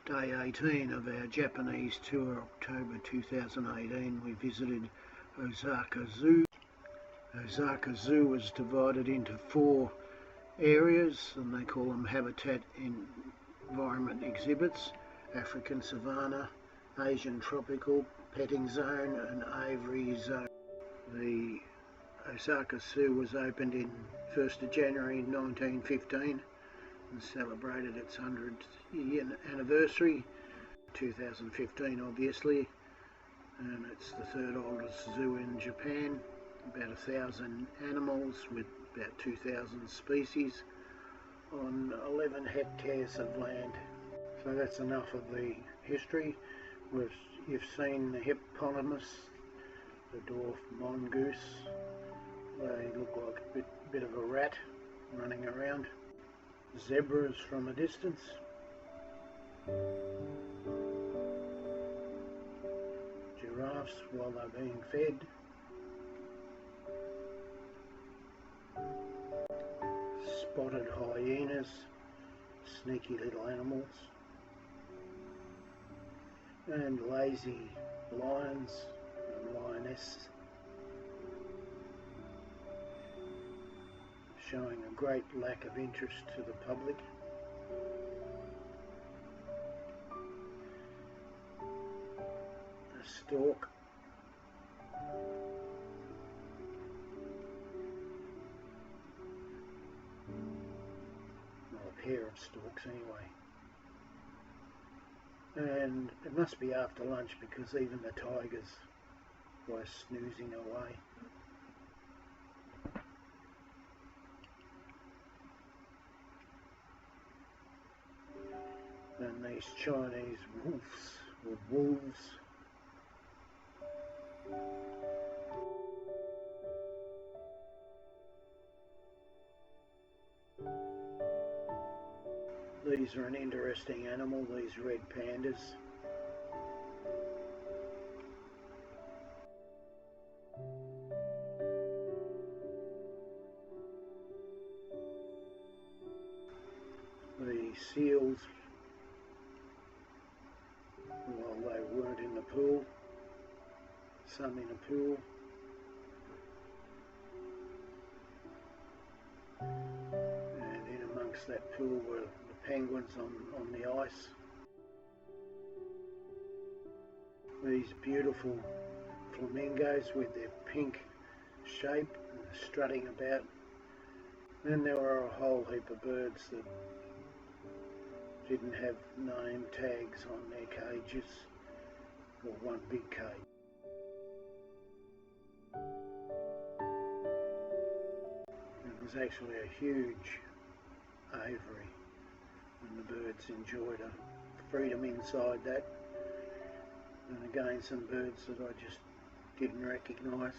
Day 18 of our Japanese tour, October 2018, we visited Osaka Zoo. Osaka Zoo was divided into 4 areas, and they call them habitat environment exhibits: African savanna, Asian tropical, petting zone and aviary zone. The Osaka Zoo was opened in 1st of January 1915 and celebrated its 100th year anniversary, 2015 obviously, and it's the 3rd oldest zoo in Japan. About 1,000 animals with about 2,000 species on 11 hectares of land. So that's enough of the history. You've seen the hippopotamus, the dwarf mongoose. They look like a bit of a rat running around. Zebras from a distance. Giraffes while they're being fed. Spotted hyenas, sneaky little animals. And lazy lions and lionesses, showing a great lack of interest to the public. A stork, well, a pair of storks anyway. And it must be after lunch because even the tigers were snoozing away. And these Chinese wolves, or wolves, these are an interesting animal, these red pandas. The seals, well, they weren't in the pool, some in a pool. And in amongst that pool were the penguins on the ice. These beautiful flamingos with their pink shape strutting about. Then there were a whole heap of birds that didn't have name tags on their cages, or one big cage. It was actually a huge aviary, and the birds enjoyed a freedom inside that. And again, some birds that I just didn't recognise.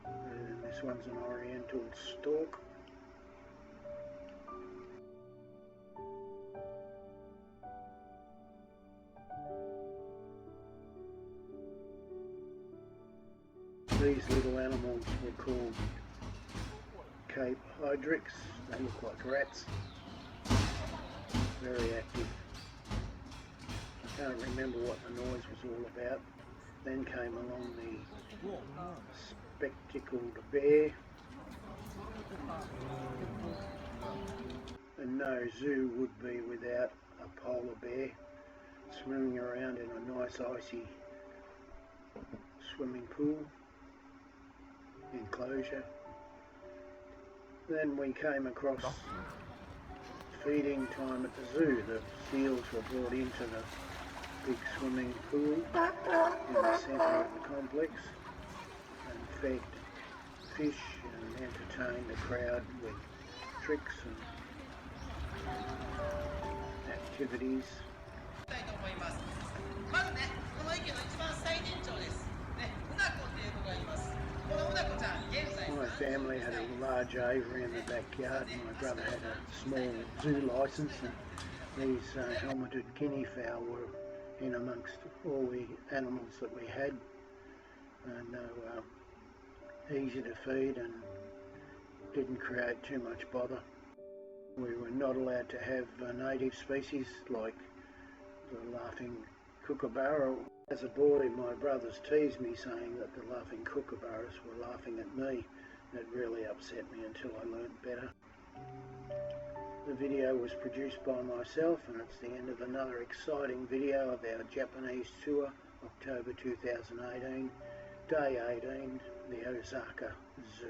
And this one's an oriental stork. These little animals were called Cape Hydrix. They look like rats. Very active. I can't remember what the noise was all about. Then came along the spectacled bear. And no zoo would be without a polar bear swimming around in a nice icy swimming pool enclosure. Then we came across feeding time at the zoo. The seals were brought into the big swimming pool in the centre of the complex and fed fish and entertained the crowd with tricks and activities. My family had a large aviary in the backyard, and my brother had a small zoo licence, and these helmeted guinea fowl were in amongst all the animals that we had, and easy to feed and didn't create too much bother. We were not allowed to have native species like the laughing kookaburra. As a boy, my brothers teased me saying that the laughing kookaburras were laughing at me. It really upset me until I learnt better. The video was produced by myself, and it's the end of another exciting video of our Japanese tour, October 2018, Day 18, the Osaka Zoo.